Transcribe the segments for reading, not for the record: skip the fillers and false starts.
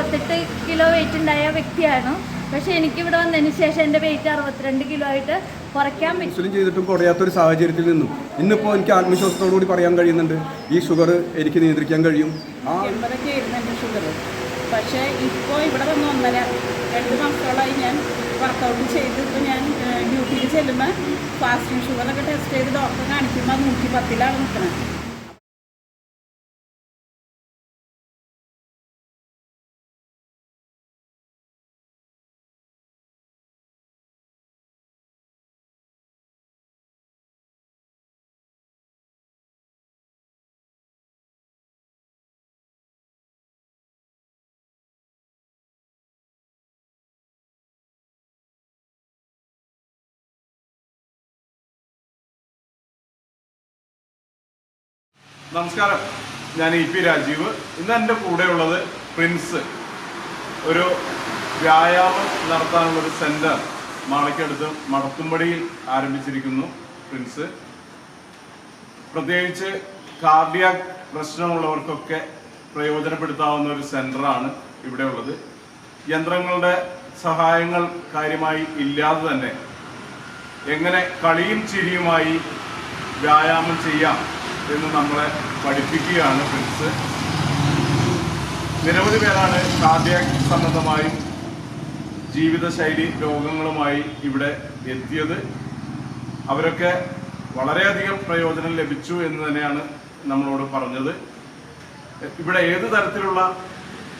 68 kilo weight ഉണ്ടായ വ്യക്തിയാണ്. പക്ഷെ എനിക്കിവിടെ വന്നതിന് ശേഷം എൻ്റെ വെയിറ്റ് 62 കിലോ ആയിട്ട് കുറയ്ക്കാൻ പറ്റും. ഇൻസുലിൻ ചെയ്തിട്ടും കുറയാത്തൊരു സാഹചര്യത്തിൽ നിന്നും ഇന്നിപ്പോൾ എനിക്ക് ആത്മവിശ്വാസത്തോടു കൂടി പറയാൻ കഴിയുന്നുണ്ട്, ഈ ഷുഗർ എനിക്ക് നിയന്ത്രിക്കാൻ കഴിയും. 80 ആയിരുന്നു എൻ്റെ ഷുഗർ. പക്ഷേ ഇപ്പോൾ ഇവിടെ വന്ന് 2 മാസത്തോളമായി ഞാൻ വർക്കൗട്ട് ചെയ്ത് ഇപ്പോൾ ഞാൻ ഡ്യൂട്ടിയിൽ ചെല്ലുമ്പോൾ ഫാസ്റ്റിംഗ് ഷുഗറൊക്കെ ടെസ്റ്റ് ചെയ്ത് ഡോക്ടറെ കാണിക്കുമ്പോൾ 110ലാണ് നിൽക്കുന്നത്. നമസ്കാരം, ഞാൻ EP രാജീവ്. ഇന്ന് എൻ്റെ കൂടെയുള്ളത് പ്രിൻസ്. ഒരു വ്യായാമം നടത്താനുള്ളൊരു സെൻറ്റർ മാളയ്ക്കടുത്ത് മടത്തുംപടിയിൽ ആരംഭിച്ചിരിക്കുന്നു പ്രിൻസ്. പ്രത്യേകിച്ച് കാർഡിയാക് പ്രശ്നമുള്ളവർക്കൊക്കെ പ്രയോജനപ്പെടുത്താവുന്ന ഒരു സെൻറ്ററാണ് ഇവിടെ ഉള്ളത്. യന്ത്രങ്ങളുടെ സഹായങ്ങൾ കാര്യമായി ഇല്ലാതെ തന്നെ എങ്ങനെ കളിയും ചിരിയുമായി വ്യായാമം ചെയ്യാം എന്ന് നമ്മളെ പഠിപ്പിക്കുകയാണ് പ്രിൻസ്. നിരവധി പേരാണ് കാർഡിയാക് സംബന്ധമായും ജീവിതശൈലി രോഗങ്ങളുമായി ഇവിടെ എത്തിയത്. അവരൊക്കെ വളരെയധികം പ്രയോജനം ലഭിച്ചു എന്ന് തന്നെയാണ് നമ്മളോട് പറഞ്ഞത്. ഇവിടെ ഏത് തരത്തിലുള്ള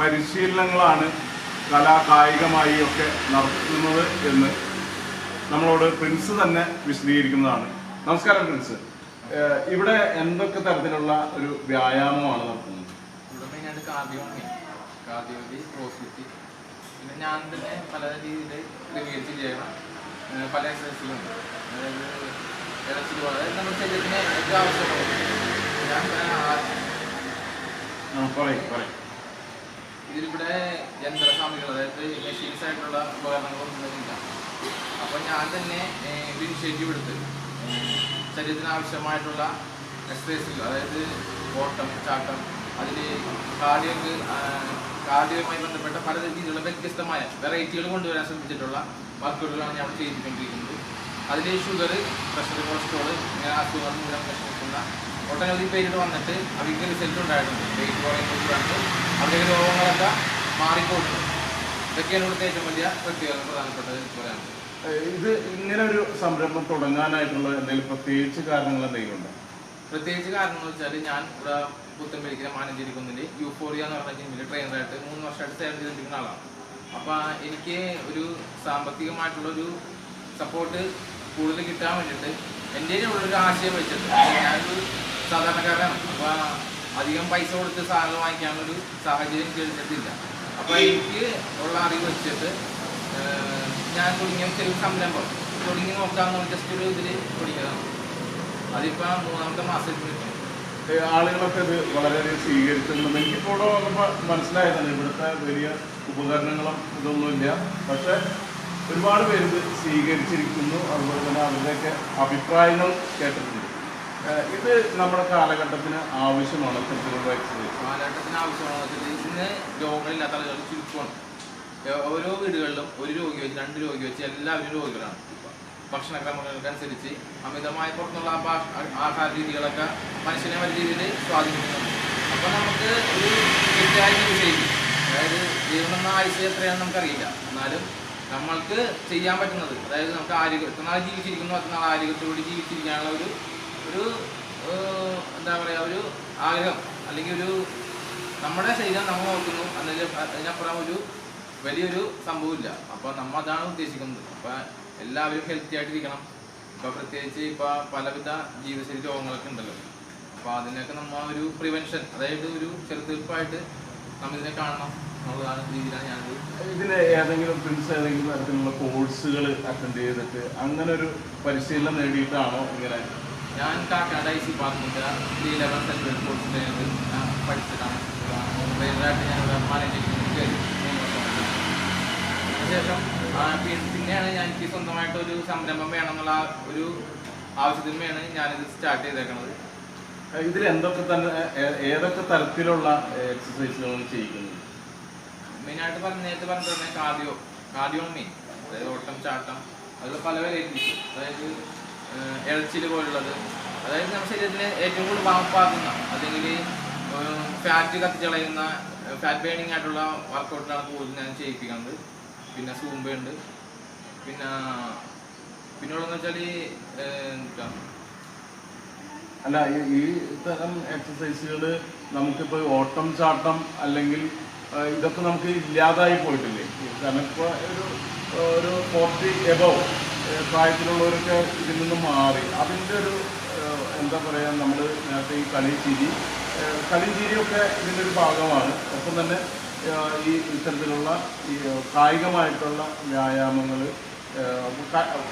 പരിശീലനങ്ങളാണ് കലാകായികമായി ഒക്കെ നടത്തുന്നത് എന്ന് നമ്മളോട് പ്രിൻസ് തന്നെ വിശദീകരിക്കുന്നതാണ്. നമസ്കാരം പ്രിൻസ്. ഇവിടെ എന്തൊക്കെ തരത്തിലുള്ള ഒരു വ്യായാമമാണ് നടത്തുന്നത്? ഇവിടെ മെയിനായിട്ട് കാർഡിയോളജി, ക്രോസ്ഫിറ്റ്, പിന്നെ ഞാൻ തന്നെ പല രീതിയിൽ ക്രമീകരിച്ച് ചെയ്യണം. പല എക്സസൈസുകളുണ്ട്. അതായത് നമ്മുടെ ശരീരത്തിന് ഏറ്റവും ആവശ്യമുള്ളത് ഇതിലിവിടെ യന്ത്രസാമികൾ, അതായത് മെഷീൻസ് ആയിട്ടുള്ള ഉപകരണങ്ങളൊന്നും ഇല്ല. അപ്പോൾ ഞാൻ തന്നെ ഒരു ഇനിഷ്യേറ്റീവ് എടുത്ത് ശരീരത്തിന് ആവശ്യമായിട്ടുള്ള എക്സസൈസുകൾ, അതായത് ഓട്ടം, ചാട്ടം, അതിൽ കാർഡിയോയുമായി ബന്ധപ്പെട്ട പല രീതിയിലുള്ള വ്യത്യസ്തമായ വെറൈറ്റികൾ കൊണ്ടുവരാൻ ശ്രമിച്ചിട്ടുള്ള വർക്കൗട്ടുകളാണ് ഞാൻ ചെയ്തുകൊണ്ടിരിക്കുന്നത്. അതിൽ ഷുഗർ, പ്രഷർ, കൊളസ്ട്രോൾ ഇങ്ങനെ അസുഖങ്ങൾ മൂലം വിഷമിക്കുന്ന ഒട്ടനവധി പേരിട്ട് വന്നിട്ട് അവർക്ക് റിസൾട്ട് ഉണ്ടായിട്ടുണ്ട്. വെയിറ്റ് കുറയുന്നത് കണ്ട് അവരുടെ രോഗങ്ങളൊക്കെ മാറിപ്പോയിട്ടുണ്ട്. ഇതൊക്കെയാണ് ഇവിടുത്തെ ഏറ്റവും വലിയ പ്രധാനപ്പെട്ടത് പറയാനുള്ളത്. ഇത് ഇങ്ങനെ ഒരു സംരംഭം തുടങ്ങാനായിട്ടുള്ള എന്തെങ്കിലും പ്രത്യേകിച്ച് കാരണങ്ങൾ എന്തെങ്കിലും ഉണ്ടോ? പ്രത്യേകിച്ച് കാരണം എന്ന് വെച്ചാൽ ഞാൻ ഇവിടെ പുത്തൻപേരിക്കര മാനഞ്ചേരി കുന്നിൽ യൂഫോറിയ എന്ന് പറഞ്ഞ ജിമ്മിൽ ട്രെയിനറായിട്ട് 3 വർഷമായിട്ട് സേവനം ചെയ്തിരിക്കുന്ന ആളാണ്. അപ്പോൾ എനിക്ക് ഒരു സാമ്പത്തികമായിട്ടുള്ളൊരു സപ്പോർട്ട് കൂടുതൽ കിട്ടാൻ വേണ്ടിയിട്ട് എൻ്റെ ഉള്ളൊരു ആശയം വെച്ചിട്ട് ഞാനൊരു സാധാരണക്കാരനാണ്. അപ്പോൾ അധികം പൈസ കൊടുത്ത് സാധനം വാങ്ങിക്കാനുള്ളൊരു സാഹചര്യം കേട്ടിട്ടില്ല. അപ്പോൾ എനിക്ക് ഉള്ള അറിവ് വെച്ചിട്ട് ഞാൻ തുടങ്ങിയ ചെറിയ സംരംഭം തുടങ്ങി നോക്കാമെന്ന് ജസ്റ്റ് ഒരു ഇതിൽ തുടങ്ങിയതാണ്. അതിപ്പോൾ 3ാമത്തെ മാസത്തിൽ ആളുകളൊക്കെ ഇത് വളരെയധികം സ്വീകരിച്ചിട്ടുണ്ട്. എനിക്കിപ്പോൾ മനസ്സിലായതാണ് ഇവിടുത്തെ വലിയ ഉപകരണങ്ങളും ഇതൊന്നുമില്ല, പക്ഷെ ഒരുപാട് പേര് ഇത് സ്വീകരിച്ചിരിക്കുന്നു. അതുപോലെ തന്നെ അവരുടെയൊക്കെ അഭിപ്രായങ്ങൾ കേട്ടിട്ടുണ്ട്. ഇത് നമ്മുടെ കാലഘട്ടത്തിന് ആവശ്യമാണ്. കാലഘട്ടത്തിന് ആവശ്യമാണ്. ഇന്ന് രോഗങ്ങളില്ലാത്ത ആളുകൾ ചുരുക്കമാണ്. ഓരോ വീടുകളിലും 1 രോഗി വെച്ച് 2 രോഗി വെച്ച് എല്ലാവരും രോഗികളാണ്. ഭക്ഷണക്രമങ്ങൾക്കനുസരിച്ച് അമിതമായി പുറത്തുള്ള ആഹാര രീതികളൊക്കെ മനുഷ്യനെ വലിയ രീതിയിൽ സ്വാധീനിക്കുന്നുണ്ട്. അപ്പോൾ നമുക്ക് ഒരു തെറ്റായ ജീവിതശൈലി, അതായത് ജീവനെന്ന ആയുസ് എത്രയാണെന്ന് നമുക്കറിയില്ല, എന്നാലും നമ്മൾക്ക് ചെയ്യാൻ പറ്റുന്നത്, അതായത് നമുക്ക് എത്രനാൾ ജീവിച്ചിരിക്കുന്നു അത്രനാൾ ആരോഗ്യത്തോട് ജീവിച്ചിരിക്കാനുള്ള ഒരു എന്താ പറയുക, ഒരു ആഗ്രഹം, അല്ലെങ്കിൽ ഒരു നമ്മുടെ ശരീരം നമ്മൾ നോക്കുന്നു, അതിനപ്പുറം ഒരു വലിയൊരു സംഭവമില്ല. അപ്പോൾ നമ്മൾ അതാണ് ഉദ്ദേശിക്കുന്നത്. അപ്പോൾ എല്ലാവരും ഹെൽത്തി ആയിട്ടിരിക്കണം. ഇപ്പോൾ പ്രത്യേകിച്ച് ഇപ്പോൾ പലവിധ ജീവിതശൈലി രോഗങ്ങളൊക്കെ ഉണ്ടല്ലോ. അപ്പോൾ അതിനൊക്കെ നമ്മൾ ഒരു പ്രിവെൻഷൻ, അതായത് ഒരു ചെറുതീർപ്പായിട്ട് നമ്മളിതിനെ കാണണം എന്നുള്ളതാണ് രീതിയിലാണ് ഞാനത്. ഇതിന് ഏതെങ്കിലും തരത്തിലുള്ള കോഴ്സുകൾ അറ്റൻഡ് ചെയ്തിട്ട് അങ്ങനെ ഒരു പരിശീലനം നേടിയിട്ടാണോ ഇങ്ങനെ? ഞാൻ കാക്കാട് IC പാർക്കിൻ്റെ 3 ലെവൽ സെൻട്രൽ കോഴ്സ് ഞാൻ പഠിച്ചിട്ടാണ് ട്രെയിനറായിട്ട് ഞാൻ മാനേജ്മെൻറ്റിൽ കയറി 3 വർഷം. അതിനുശേഷം പിന്നെയാണ് ഞാൻ എനിക്ക് സ്വന്തമായിട്ട് ഒരു സംരംഭം വേണമെന്നുള്ള ഒരു ആവശ്യത്തിനുമാണ് ഞാനിത് സ്റ്റാർട്ട് ചെയ്തേക്കുന്നത്. ഇതിൽ ഏതൊക്കെ തരത്തിലുള്ള എക്സസൈസുകളാണ് ചെയ്യിക്കുന്നത്? മെയിനായിട്ട് നേരത്തെ പറഞ്ഞ തന്നെ കാർഡിയോ മെയിൻ, അതായത് ഓട്ടം, ചാട്ടം, അതിൽ പല വെറൈറ്റീസ്, അതായത് ഇഴച്ചിൽ പോലുള്ളത്, അതായത് നമ്മുടെ ശരീരത്തിലെ ഏറ്റവും കൂടുതൽ വാപ്പാക്കുന്ന അല്ലെങ്കിൽ ഫാറ്റ് കത്തിച്ചളയുന്ന ഫാറ്റ് ബേണിംഗ് ആയിട്ടുള്ള വർക്കൗട്ടിലാണ് കൂടുതൽ ഞാൻ ചെയ്യിപ്പിക്കുന്നത്. പിന്നെ സൂംബയുണ്ട്, പിന്നെ ഉള്ളതെന്ന് വെച്ചാൽ അല്ല, ഈ തരം എക്സസൈസുകൾ നമുക്കിപ്പോൾ ഓട്ടം, ചാട്ടം അല്ലെങ്കിൽ ഇതൊക്കെ നമുക്ക് ഇല്ലാതായി പോയിട്ടില്ലേ? കാരണം ഇപ്പോൾ ഒരു 40 എബവ് പ്രായത്തിലുള്ളവരൊക്കെ ഇതിൽ നിന്ന് മാറി അതിൻ്റെ ഒരു എന്താ പറയുക, നമ്മൾ നേരത്തെ ഈ കളിയും ചിരിയൊക്കെ ഇതിൻ്റെ ഒരു ഭാഗമാണ്. ഒപ്പം തന്നെ ഈ ഇത്തരത്തിലുള്ള ഈ കായികമായിട്ടുള്ള വ്യായാമങ്ങൾ,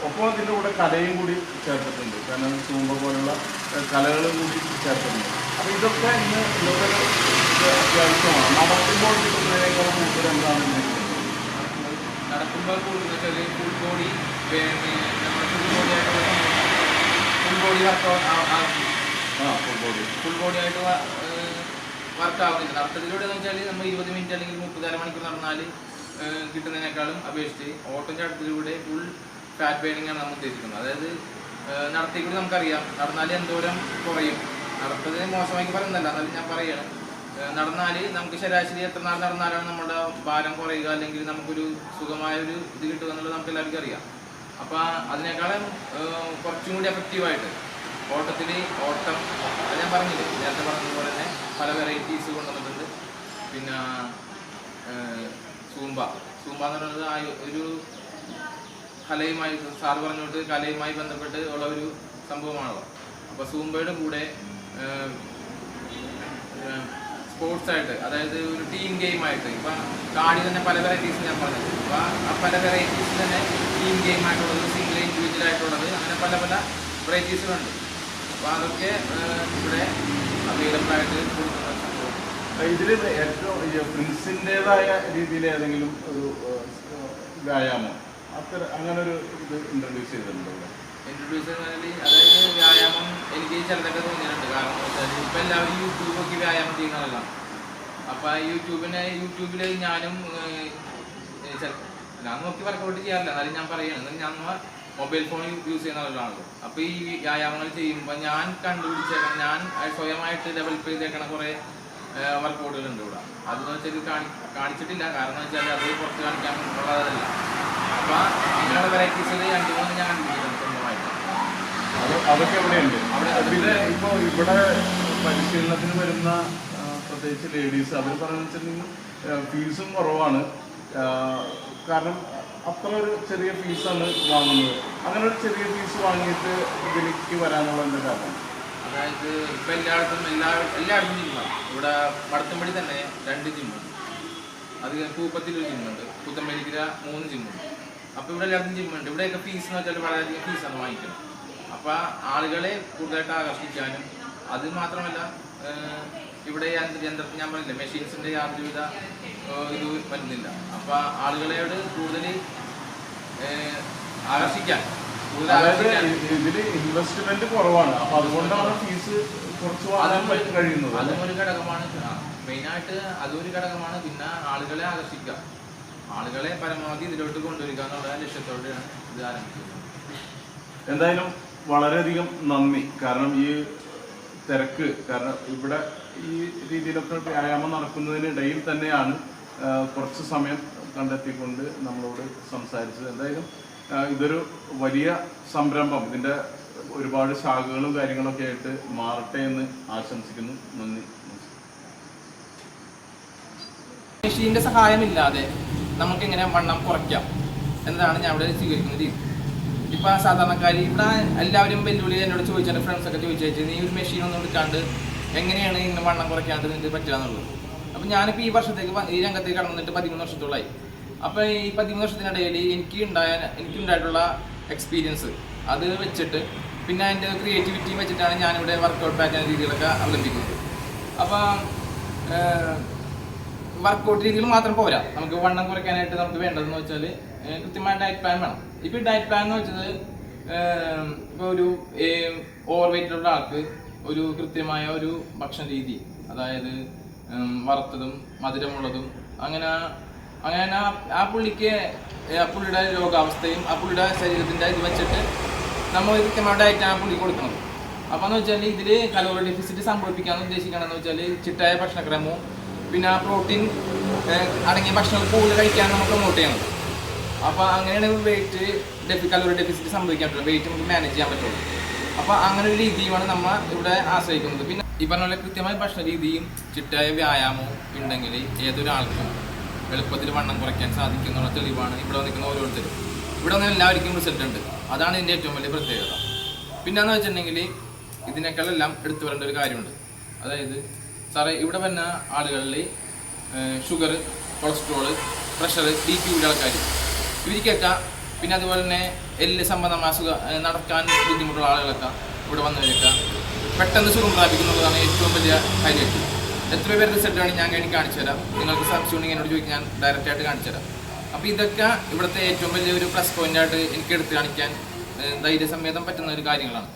ഒപ്പം ഇതിൻ്റെ കൂടെ കലയും കൂടി ചേർത്തിട്ടുണ്ട്. കാരണം സൂംബ പോലുള്ള കലകളും കൂടി ചേർത്തിട്ടുണ്ട്. അപ്പോൾ ഇതൊക്കെ ഇന്ന് ഇന്നത്തെ അത്യാവശ്യമാണ്. നടക്കുമ്പോൾ കിട്ടുന്നതിനേക്കാൾ കൂടുതൽ എന്താണ് നടക്കുമ്പോൾ കൂടുതൽ ഫുൾ ബോഡി നമ്മുടെ ഫുൾ ബോഡി ആയിട്ട് വർക്ക് ആവുന്നില്ല. നടത്തത്തിലൂടെ എന്ന് വെച്ചാൽ നമ്മൾ 20 മിനിറ്റ് അല്ലെങ്കിൽ 30 മണിക്കൂർ നടന്നാൽ കിട്ടുന്നതിനേക്കാളും അപേക്ഷിച്ച് ഓട്ടം ചാട്ടത്തിലൂടെ ഫുൾ ഫാറ്റ് ബേണിംഗ് ആണ് നമ്മൾ ഉദ്ദേശിക്കുന്നത്. അതായത് നടത്തി കൂടി നമുക്കറിയാം നടന്നാൽ എന്തോരം കുറയും. നടത്തതിന് മോശമാക്കി പറയുന്നല്ല, എന്നാലും ഞാൻ പറയുകയാണ്, നടന്നാൽ നമുക്ക് ശരാശരി എത്ര നാൾ നടന്നാലാണ് നമ്മുടെ ഭാരം കുറയുക അല്ലെങ്കിൽ നമുക്കൊരു സുഖമായൊരു ഇത് കിട്ടുക എന്നുള്ളത് നമുക്ക് എല്ലാവർക്കും അറിയാം. അപ്പോൾ അതിനേക്കാളും കുറച്ചും കൂടി എഫക്റ്റീവായിട്ട് ഓട്ടം അത് ഞാൻ പറഞ്ഞില്ലേ, നേരത്തെ പറഞ്ഞതുപോലെ തന്നെ പല വെറൈറ്റീസ് കൊണ്ടുവന്നിട്ടുണ്ട്. പിന്നെ സൂംബ എന്ന് പറയുന്നത് ഒരു കലയുമായി, സാറ് പറഞ്ഞുകൊണ്ട് കലയുമായി ബന്ധപ്പെട്ട് ഉള്ള ഒരു സംഭവമാണല്ലോ. അപ്പോൾ സൂംബയുടെ കൂടെ സ്പോർട്സ് ആയിട്ട്, അതായത് ഒരു ടീം ഗെയിമായിട്ട്, ഇപ്പം കാടി തന്നെ പല വെറൈറ്റീസ് ഞാൻ പറഞ്ഞത്. അപ്പോൾ ആ പല വെറൈറ്റീസ് തന്നെ ടീം ഗെയിമായിട്ടുള്ളത്, സിംഗിൾ ഇൻഡിവിജ്വൽ ആയിട്ടുള്ളത്, അങ്ങനെ പല വെറൈറ്റീസുകളുണ്ട്. അപ്പോൾ അതൊക്കെ ഇവിടെ അവൈലബിൾ ആയിട്ട് കൊടുക്കുന്ന സംഭവം. ഇതിൽ ഏറ്റവും പ്രിൻസിൻ്റെതായ രീതിയിൽ ഏതെങ്കിലും ഒരു വ്യായാമം അങ്ങനെ ഒരു ഇത് ഇൻട്രൊഡ്യൂസ് ചെയ്തിട്ടുണ്ടോ? ഇൻട്രൊഡ്യൂസ് ചെയ്താൽ അതായത് വ്യായാമം എനിക്ക് ചിലതൊക്കെ തോന്നിയിട്ടുണ്ട്. കാരണം എന്ന് വെച്ചാൽ ഇപ്പം എല്ലാവരും യൂട്യൂബ് നോക്കി വ്യായാമം ചെയ്യുന്നവരാണ്. അപ്പോൾ യൂട്യൂബിൽ ഞാനും ഞാൻ നോക്കി വർക്കൗട്ട് ചെയ്യാറില്ല, എന്നാലും ഞാൻ പറയുകയാണ്, ഞാൻ മൊബൈൽ ഫോൺ യൂസ് ചെയ്യുന്ന ആളാണല്ലോ. അപ്പോൾ ഈ വ്യായാമങ്ങൾ ചെയ്യുമ്പോൾ ഞാൻ കണ്ടുപിടിച്ചേക്കണം, ഞാൻ സ്വയമായിട്ട് ഡെവലപ്പ് ചെയ്തേക്കണ കുറേ വർക്കൗട്ടുകളുണ്ട് ഇവിടെ. അതെന്ന് വെച്ചാൽ കാണിച്ചിട്ടില്ല, കാരണം എന്ന് വെച്ചാൽ അത് പുറത്ത് കാണിക്കാൻ ഉള്ളതല്ല. അപ്പോൾ അങ്ങനെയുള്ള വെറൈറ്റീസിൽ 2-3 ഞാൻ കണ്ടുപിടിച്ചിട്ടുണ്ട് സ്വന്തമായിട്ട്. അതൊക്കെ എവിടെയുണ്ട്? പിന്നെ ഇപ്പോൾ ഇവിടെ പരിശീലനത്തിന് വരുന്ന പ്രത്യേകിച്ച് ലേഡീസ് അവർ പറയുന്നത് വെച്ചിട്ടുണ്ടെങ്കിൽ ഫീസും കുറവാണ്. കാരണം അത്ര ഒരു ചെറിയ ഫീസാണ് വാങ്ങുന്നത്. അങ്ങനെ ഒരു ചെറിയ ഫീസ് വാങ്ങിയിട്ട് ഇതിലേക്ക് വരാനുള്ള എൻ്റെ കാരണം, അതായത് ഇപ്പം എല്ലായിടത്തും ജിമ്മാണ്. ഇവിടെ പടത്തുംപടി തന്നെ 2 ജിമ്മുണ്ട്, അത് പൂപ്പത്തിലൊരു ജിമ്മുണ്ട്, പുത്തമ്പലിക്കര 3 ജിമ്മുണ്ട്. അപ്പോൾ ഇവിടെ എല്ലായിടത്തും ജിമ്മുണ്ട്. ഇവിടെയൊക്കെ ഫീസ് എന്ന് വെച്ചാൽ വളരെയധികം ഫീസാണ് വാങ്ങിക്കുന്നത്. അപ്പോൾ ആളുകളെ കൂടുതലായിട്ട് ആകർഷിക്കാനും, അത് മാത്രമല്ല ഇവിടെ യന്ത്രത്തിന് ഞാൻ പറഞ്ഞില്ല, മെഷീൻസിൻ്റെ യാതൊരുവിധ ഇത് വരുന്നില്ല. അപ്പോൾ ആളുകളെയോട് കൂടുതൽ ആകർഷിക്കാൻ ഇതിൽ ഇൻവെസ്റ്റ്മെന്റ് കുറവാണ്. അപ്പോൾ അതുകൊണ്ടാണ് ഫീസ് കുറച്ച് വാങ്ങാൻ കഴിയുന്നത്. അതും ഒരു ഘടകമാണ്, മെയിനായിട്ട് അതൊരു ഘടകമാണ്. പിന്നെ ആളുകളെ ആകർഷിക്കുക, ആളുകളെ പരമാവധി ഇതിലോട്ട് കൊണ്ടുവരിക എന്നുള്ള ലക്ഷ്യത്തോടെയാണ് ഇത് ആരംഭിക്കുന്നത്. എന്തായാലും വളരെയധികം നന്ദി. കാരണം ഈ തിരക്ക്, കാരണം ഇവിടെ ഈ രീതിയിലൊക്കെ വ്യായാമം നടക്കുന്നതിനിടയിൽ തന്നെയാണ് കുറച്ച് സമയം കണ്ടെത്തിക്കൊണ്ട് നമ്മളോട് സംസാരിച്ചത്. എന്തായാലും ഇതൊരു വലിയ സംരംഭം, ഇതിൻ്റെ ഒരുപാട് ശാഖകളും കാര്യങ്ങളൊക്കെ ആയിട്ട് മാറട്ടെ എന്ന് ആശംസിക്കുന്നു. നന്ദി. മെഷീൻ്റെ സഹായമില്ലാതെ നമുക്കിങ്ങനെ വണ്ണം കുറയ്ക്കാം എന്നതാണ് ഞാൻ ഇവിടെ സ്വീകരിക്കുന്ന രീതി. ഇപ്പം സാധാരണക്കാർ ഇവിടെ എല്ലാവരും വെല്ലുവിളി എന്നോട് ചോദിച്ചാൽ, ഫ്രണ്ട്സൊക്കെ ചോദിച്ചു, നീ ഒരു മെഷീനൊന്നും എടുക്കാണ്ട് എങ്ങനെയാണ് ഇങ്ങനെ വണ്ണം കുറയ്ക്കാണ്ട് നിനക്ക് പറ്റുക എന്നുള്ളത്. അപ്പം ഞാനിപ്പോൾ ഈ രംഗത്തേക്ക് കടന്നിട്ട് 13 വർഷത്തോളമായി. അപ്പോൾ ഈ 13 വർഷത്തിനിടയിൽ എനിക്കുണ്ടായിട്ടുള്ള എക്സ്പീരിയൻസ് അത് വെച്ചിട്ട്, പിന്നെ എൻ്റെ ക്രിയേറ്റിവിറ്റിയും വെച്ചിട്ടാണ് ഞാനിവിടെ വർക്കൗട്ട് പാറ്റേൺ രീതികളൊക്കെ അവലംബിക്കുന്നത്. അപ്പം വർക്കൗട്ട് രീതികൾ മാത്രം പോരാ, നമുക്ക് വണ്ണം കുറയ്ക്കാനായിട്ട് നമുക്ക് വേണ്ടതെന്ന് വെച്ചാൽ കൃത്യമായ ഡയറ്റ് പ്ലാൻ വേണം. ഇപ്പോൾ ഈ ഡയറ്റ് പ്ലാൻ എന്ന് വെച്ചത്, ഇപ്പോൾ ഒരു ഓവർ വെയിറ്റുള്ള ആൾക്ക് ഒരു കൃത്യമായ ഒരു ഭക്ഷണ രീതി, അതായത് വറുത്തതും മധുരമുള്ളതും അങ്ങനെ അങ്ങനെ ആ പുള്ളിക്ക് പുള്ളിയുടെ രോഗാവസ്ഥയും ആ പുള്ളിയുടെ ശരീരത്തിൻ്റെ ഇത് വെച്ചിട്ട് നമ്മൾ കൃത്യമായ ഡയറ്റാണ് ആ പുള്ളിക്ക് കൊടുക്കുന്നത്. അപ്പോൾ എന്ന് വെച്ചാൽ ഇതിൽ കലോറി ഡെഫിസിറ്റ് സംഭവിപ്പിക്കാമെന്ന് ഉദ്ദേശിക്കുകയാണെന്ന് വെച്ചാൽ ചിട്ടായ ഭക്ഷണക്രമവും പിന്നെ പ്രോട്ടീൻ അടങ്ങിയ ഭക്ഷണങ്ങൾ കൂടുതൽ കഴിക്കാൻ നമുക്ക് പ്രൊമോട്ട് ചെയ്യണം. അപ്പോൾ അങ്ങനെയാണ് കലോറി ഡെഫിസിറ്റ് സംഭവിക്കാൻ പറ്റുള്ളൂ, വെയിറ്റ് നമുക്ക് മാനേജ് ചെയ്യാൻ പറ്റുള്ളൂ. അപ്പോൾ അങ്ങനെ ഒരു രീതിയുമാണ് നമ്മൾ ഇവിടെ ആശ്രയിക്കുന്നത്. പിന്നെ ഈ പറഞ്ഞ പോലെ കൃത്യമായ ഭക്ഷണ രീതിയും ചിട്ടായ വ്യായാമവും ഉണ്ടെങ്കിൽ ഏതൊരാൾക്കും എളുപ്പത്തിൽ വണ്ണം കുറയ്ക്കാൻ സാധിക്കും എന്നുള്ള തെളിവാണ് ഇവിടെ വന്നിരിക്കുന്ന ഓരോരുത്തരും. ഇവിടെ വന്ന എല്ലാവർക്കും റിസൾട്ട് ഉണ്ട്. അതാണ് ഇതിൻ്റെ ഏറ്റവും വലിയ പ്രത്യേകത. പിന്നെയെന്ന് വെച്ചിട്ടുണ്ടെങ്കിൽ ഇതിനേക്കാളെല്ലാം എടുത്തു വരേണ്ട ഒരു കാര്യമുണ്ട്. അതായത് സാറേ ഇവിടെ വന്ന ആളുകളിൽ ഷുഗർ, കൊളസ്ട്രോള്, പ്രഷർ, BP ഉള്ള ആൾക്കാർ ഇവർക്കൊക്കെ, പിന്നെ അതുപോലെ തന്നെ എല്ല് സംബന്ധമായ നടക്കാൻ ബുദ്ധിമുട്ടുള്ള ആളുകളൊക്കെ ഇവിടെ വന്നവരൊക്കെ പെട്ടെന്ന് സുഖം പ്രാപിക്കുന്നുള്ളതാണ് ഏറ്റവും വലിയ ഹൈലൈറ്റ്. എത്ര പേര് റിസൾട്ടാണ് ഞാൻ കാണിച്ചു തരാം. നിങ്ങൾക്ക് സംശയം ഉണ്ടെങ്കിൽ എന്നോട് ചോദിക്കാൻ ഞാൻ ഡയറക്റ്റായിട്ട് കാണിച്ചു തരാം. അപ്പോൾ ഇതൊക്കെ ഇവിടുത്തെ ഏറ്റവും വലിയൊരു പ്ലസ് പോയിൻ്റായിട്ട് എനിക്ക് എടുത്ത് കാണിക്കാൻ ധൈര്യസമേതം പറ്റുന്ന ഒരു കാര്യങ്ങളാണ്.